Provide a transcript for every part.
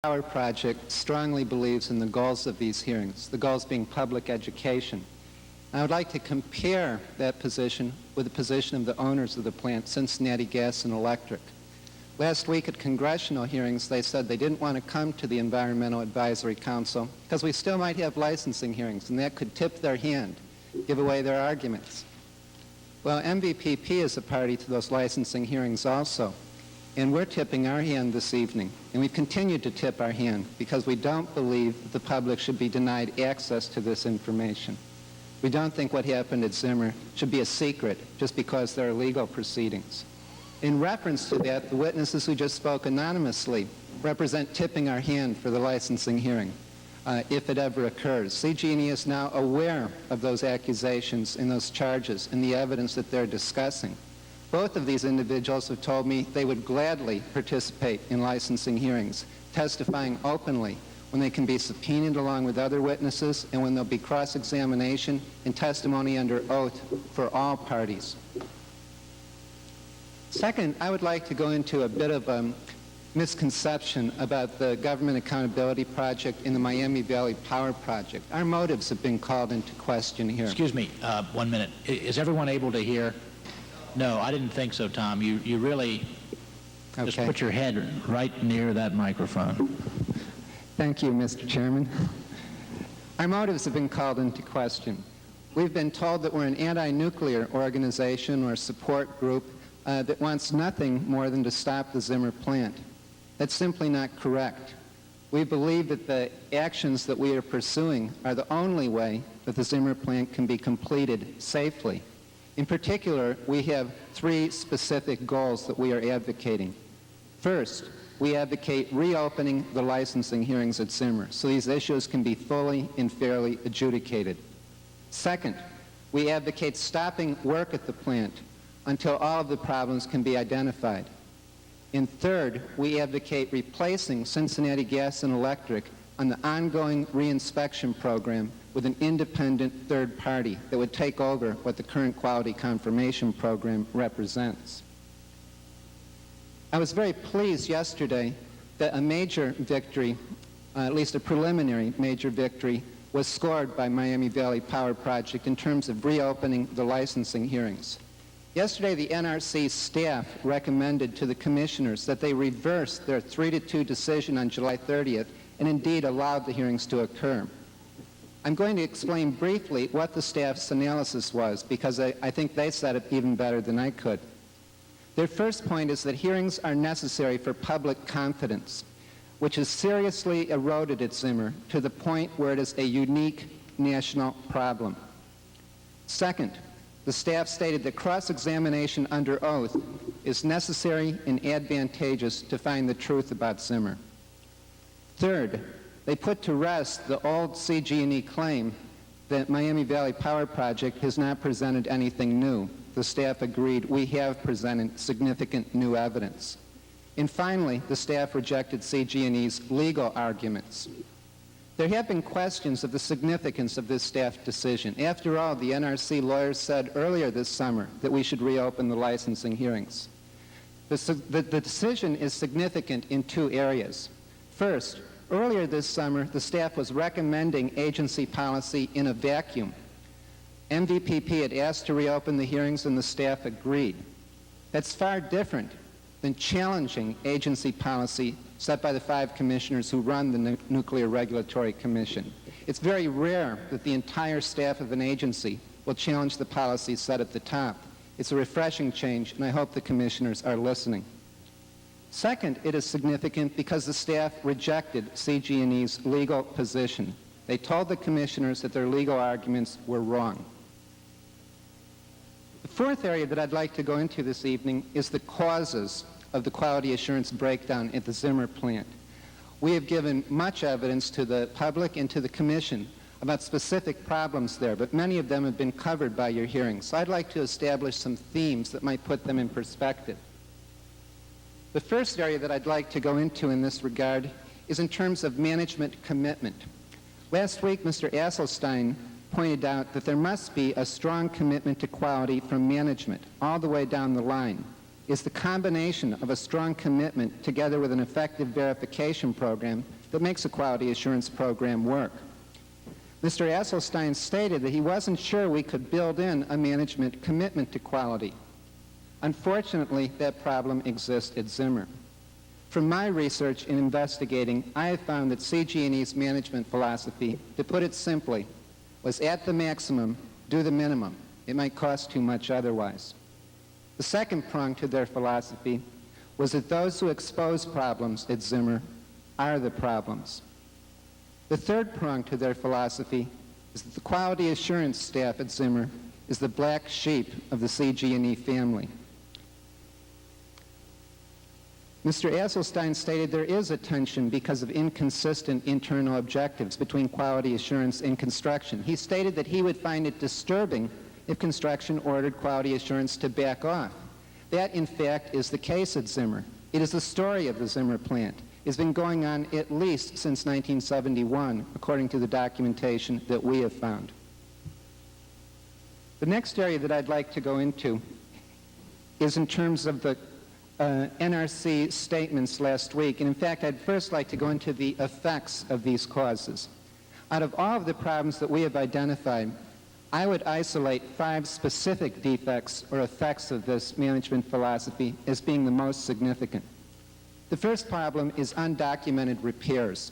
Power Project strongly believes in the goals of these hearings, the goals being public education. I would like to compare that position with the position of the owners of the plant, Cincinnati Gas and Electric. Last week at congressional hearings, they said they didn't want to come to the Environmental Advisory Council because we still might have licensing hearings, and that could tip their hand, give away their arguments. Well, MVPP is a party to those licensing hearings also, and we're tipping our hand this evening, and we've continued to tip our hand because we don't believe that the public should be denied access to this information. We don't think what happened at Zimmer should be a secret just because there are legal proceedings. In reference to that, the witnesses who just spoke anonymously represent tipping our hand for the licensing hearing, if it ever occurs. CG&E is now aware of those accusations and those charges and the evidence that they're discussing. Both of these individuals have told me they would gladly participate in licensing hearings, testifying openly when they can be subpoenaed along with other witnesses and when there'll be cross-examination and testimony under oath for all parties. Second, I would like to go into a bit of a misconception about the Government Accountability Project and the Miami Valley Power Project. Our motives have been called into question here. Excuse me, 1 minute. Is everyone able to hear? No, I didn't think so, Tom. You really just put your head right near that microphone. Thank you, Mr. Chairman. Our motives have been called into question. We've been told that we're an anti-nuclear organization or support group that wants nothing more than to stop the Zimmer plant. That's simply not correct. We believe that the actions that we are pursuing are the only way that the Zimmer plant can be completed safely. In particular, we have 3 specific goals that we are advocating. First, we advocate reopening the licensing hearings at Zimmer so these issues can be fully and fairly adjudicated. Second, we advocate stopping work at the plant until all of the problems can be identified. And third, we advocate replacing Cincinnati Gas and Electric on the ongoing reinspection program with an independent third party that would take over what the current quality confirmation program represents. I was very pleased yesterday that a major victory, at least a preliminary major victory, was scored by Miami Valley Power Project in terms of reopening the licensing hearings. Yesterday, the NRC staff recommended to the commissioners that they reverse their 3-2 decision on July 30th and indeed allowed the hearings to occur. I'm going to explain briefly what the staff's analysis was because I think they said it even better than I could. Their first point is that hearings are necessary for public confidence, which is seriously eroded at Zimmer to the point where it is a unique national problem. Second, the staff stated that cross-examination under oath is necessary and advantageous to find the truth about Zimmer. Third, they put to rest the old CG&E claim that Miami Valley Power Project has not presented anything new. The staff agreed we have presented significant new evidence. And finally, the staff rejected CG&E's legal arguments. There have been questions of the significance of this staff decision. After all, the NRC lawyers said earlier this summer that we should reopen the licensing hearings. The decision is significant in 2 areas. First, earlier this summer, the staff was recommending agency policy in a vacuum. MVPP had asked to reopen the hearings and the staff agreed. That's far different than challenging agency policy set by the 5 commissioners who run the Nuclear Regulatory Commission. It's very rare that the entire staff of an agency will challenge the policy set at the top. It's a refreshing change, and I hope the commissioners are listening. Second, it is significant because the staff rejected CG&E's legal position. They told the commissioners that their legal arguments were wrong. The fourth area that I'd like to go into this evening is the causes of the quality assurance breakdown at the Zimmer plant. We have given much evidence to the public and to the Commission about specific problems there, but many of them have been covered by your hearings. So I'd like to establish some themes that might put them in perspective. The first area that I'd like to go into in this regard is in terms of management commitment. Last week, Mr. Asselstein pointed out that there must be a strong commitment to quality from management all the way down the line. is the combination of a strong commitment together with an effective verification program that makes a quality assurance program work. Mr. Asselstein stated that he wasn't sure we could build in a management commitment to quality. Unfortunately, that problem exists at Zimmer. From my research and investigating, I have found that CG&E's management philosophy, to put it simply, was at the maximum, do the minimum. It might cost too much otherwise. The second prong to their philosophy was that those who expose problems at Zimmer are the problems. The third prong to their philosophy is that the quality assurance staff at Zimmer is the black sheep of the CG&E family. Mr. Asselstein stated there is a tension because of inconsistent internal objectives between quality assurance and construction. He stated that he would find it disturbing if construction ordered quality assurance to back off. That, in fact, is the case at Zimmer. It is the story of the Zimmer plant. It's been going on at least since 1971, according to the documentation that we have found. The next area that I'd like to go into is in terms of the NRC statements last week. And in fact, I'd first like to go into the effects of these causes. Out of all of the problems that we have identified, I would isolate 5 specific defects or effects of this management philosophy as being the most significant. The first problem is undocumented repairs.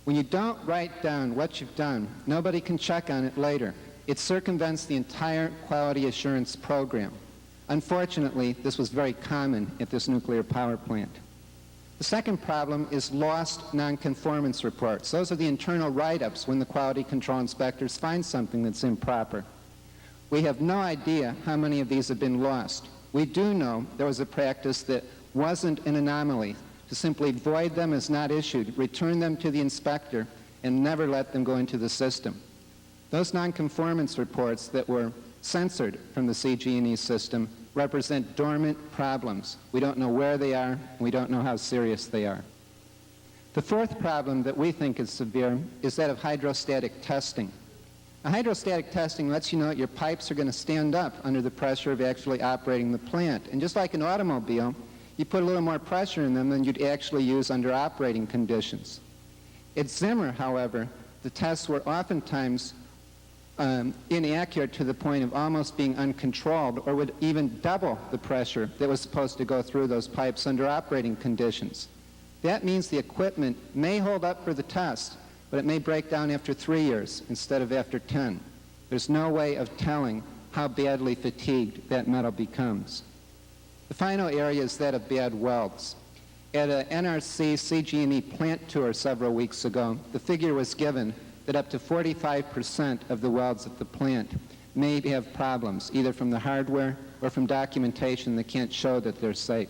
When you don't write down what you've done, nobody can check on it later. It circumvents the entire quality assurance program. Unfortunately, this was very common at this nuclear power plant. The second problem is lost nonconformance reports. Those are the internal write-ups when the quality control inspectors find something that's improper. We have no idea how many of these have been lost. We do know there was a practice that wasn't an anomaly, to simply void them as not issued, return them to the inspector, and never let them go into the system. Those nonconformance reports that were censored from the CG&E system represent dormant problems. We don't know where they are, and we don't know how serious they are. The fourth problem that we think is severe is that of hydrostatic testing. Now, hydrostatic testing lets you know that your pipes are going to stand up under the pressure of actually operating the plant. And just like an automobile, you put a little more pressure in them than you'd actually use under operating conditions. At Zimmer, however, the tests were oftentimes inaccurate to the point of almost being uncontrolled, or would even double the pressure that was supposed to go through those pipes under operating conditions. That means the equipment may hold up for the test, but it may break down after 3 years instead of after 10. There's no way of telling how badly fatigued that metal becomes. The final area is that of bad welds. At an NRC CG&E plant tour several weeks ago, the figure was given that up to 45% of the welds at the plant may have problems, either from the hardware or from documentation that can't show that they're safe.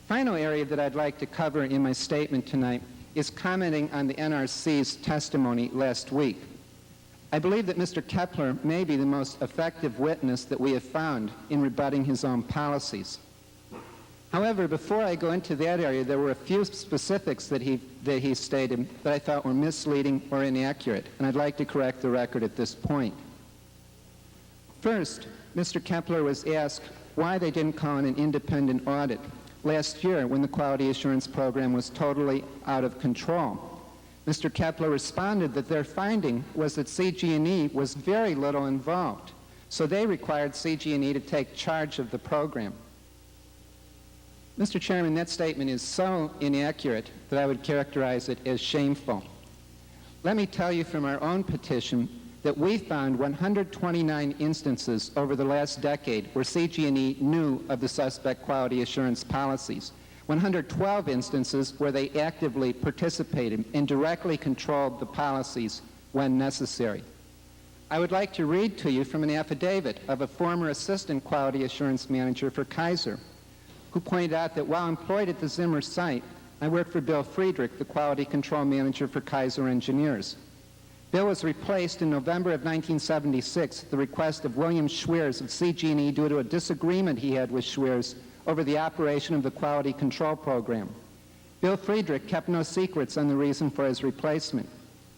Final area that I'd like to cover in my statement tonight is commenting on the NRC's testimony last week. I believe that Mr. Keppler may be the most effective witness that we have found in rebutting his own policies. However, before I go into that area, there were a few specifics that he stated that I thought were misleading or inaccurate, and I'd like to correct the record at this point. First, Mr. Keppler was asked why they didn't call in an independent audit last year when the quality assurance program was totally out of control. Mr. Keppler responded that their finding was that CG&E was very little involved, so they required CG&E to take charge of the program. Mr. Chairman, that statement is so inaccurate that I would characterize it as shameful. Let me tell you from our own petition that we found 129 instances over the last decade where CG&E knew of the suspect quality assurance policies, 112 instances where they actively participated and directly controlled the policies when necessary. I would like to read to you from an affidavit of a former assistant quality assurance manager for Kaiser, who pointed out that while employed at the Zimmer site, I worked for Bill Friedrich, the quality control manager for Kaiser Engineers. Bill was replaced in November of 1976 at the request of William Schweers of CG&E due to a disagreement he had with Schweers over the operation of the quality control program. Bill Friedrich kept no secrets on the reason for his replacement.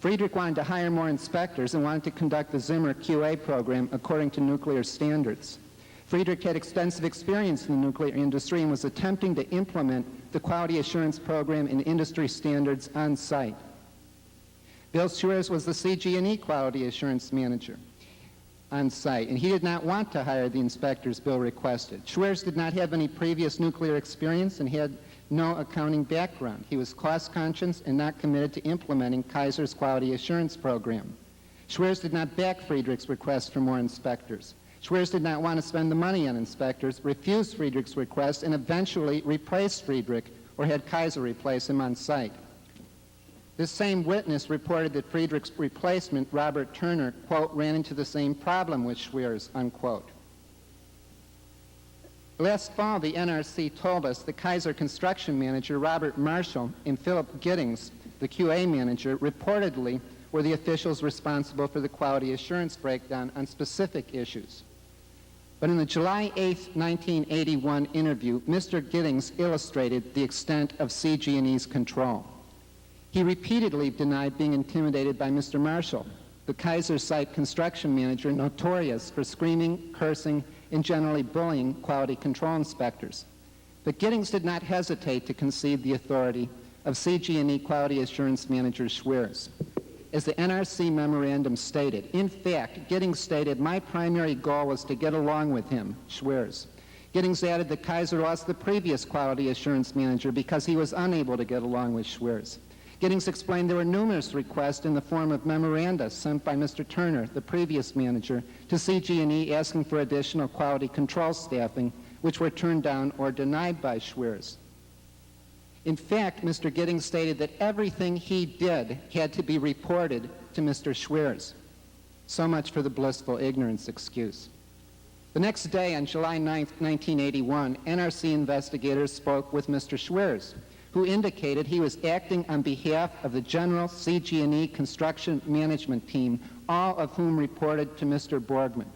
Friedrich wanted to hire more inspectors and wanted to conduct the Zimmer QA program according to nuclear standards. Friedrich had extensive experience in the nuclear industry and was attempting to implement the quality assurance program and industry standards on site. Bill Schwerz was the CG&E quality assurance manager on site, and he did not want to hire the inspectors Bill requested. Schwerz did not have any previous nuclear experience and had no accounting background. He was cost-conscious and not committed to implementing Kaiser's quality assurance program. Schwerz did not back Friedrich's request for more inspectors. Schwerz did not want to spend the money on inspectors, refused Friedrich's request, and eventually replaced Friedrich or had Kaiser replace him on site. This same witness reported that Friedrich's replacement, Robert Turner, quote, ran into the same problem with Schwerz, unquote. Last fall, the NRC told us the Kaiser construction manager, Robert Marshall, and Philip Giddings, the QA manager, reportedly were the officials responsible for the quality assurance breakdown on specific issues. But in the July 8, 1981 interview, Mr. Giddings illustrated the extent of CG&E's control. He repeatedly denied being intimidated by Mr. Marshall, the Kaiser site construction manager notorious for screaming, cursing, and generally bullying quality control inspectors. But Giddings did not hesitate to concede the authority of CG&E quality assurance manager Schwerz. As the NRC memorandum stated, in fact, Giddings stated, "My primary goal was to get along with him," Schwerz. Giddings added that Kaiser lost the previous quality assurance manager because he was unable to get along with Schwerz. Giddings explained there were numerous requests in the form of memoranda sent by Mr. Turner, the previous manager, to CG&E asking for additional quality control staffing, which were turned down or denied by Schwerz. In fact, Mr. Giddings stated that everything he did had to be reported to Mr. Schwerz. So much for the blissful ignorance excuse. The next day, on July 9, 1981, NRC investigators spoke with Mr. Schwerz, who indicated he was acting on behalf of the general CG&E construction management team, all of whom reported to Mr. Borgman.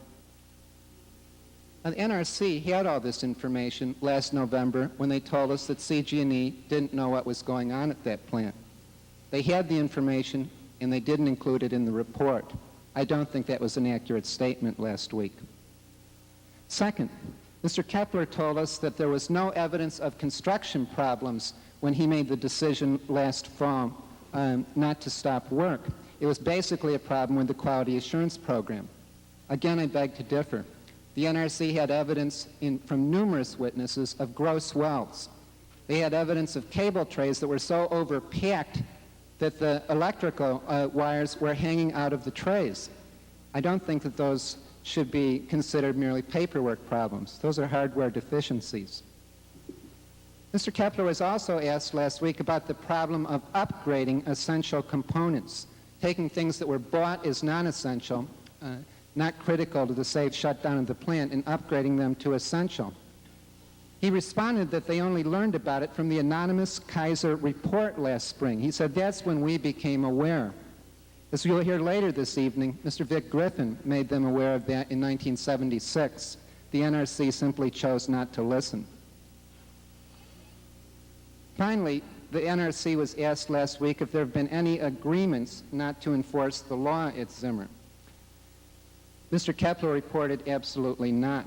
Now, the NRC had all this information last November when they told us that CG&E didn't know what was going on at that plant. They had the information, and they didn't include it in the report. I don't think that was an accurate statement last week. Second, Mr. Keppler told us that there was no evidence of construction problems when he made the decision last fall not to stop work. It was basically a problem with the quality assurance program. Again, I beg to differ. The NRC had evidence from numerous witnesses of gross welds. They had evidence of cable trays that were so overpacked that the electrical wires were hanging out of the trays. I don't think that those should be considered merely paperwork problems. Those are hardware deficiencies. Mr. Keppler was also asked last week about the problem of upgrading essential components, taking things that were bought as non-essential, not critical to the safe shutdown of the plant, and upgrading them to essential. He responded that they only learned about it from the anonymous Kaiser report last spring. He said, "That's when we became aware." As you'll hear later this evening, Mr. Vic Griffin made them aware of that in 1976. The NRC simply chose not to listen. Finally, the NRC was asked last week if there have been any agreements not to enforce the law at Zimmer. Mr. Keppler reported absolutely not.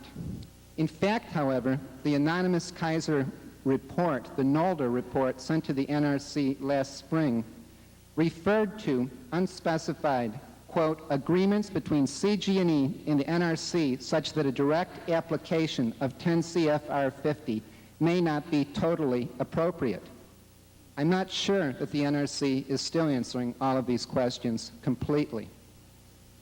In fact, however, the anonymous Kaiser report, the Nolder report sent to the NRC last spring, referred to unspecified, quote, agreements between CG&E and the NRC such that a direct application of 10 CFR 50 may not be totally appropriate. I'm not sure that the NRC is still answering all of these questions completely.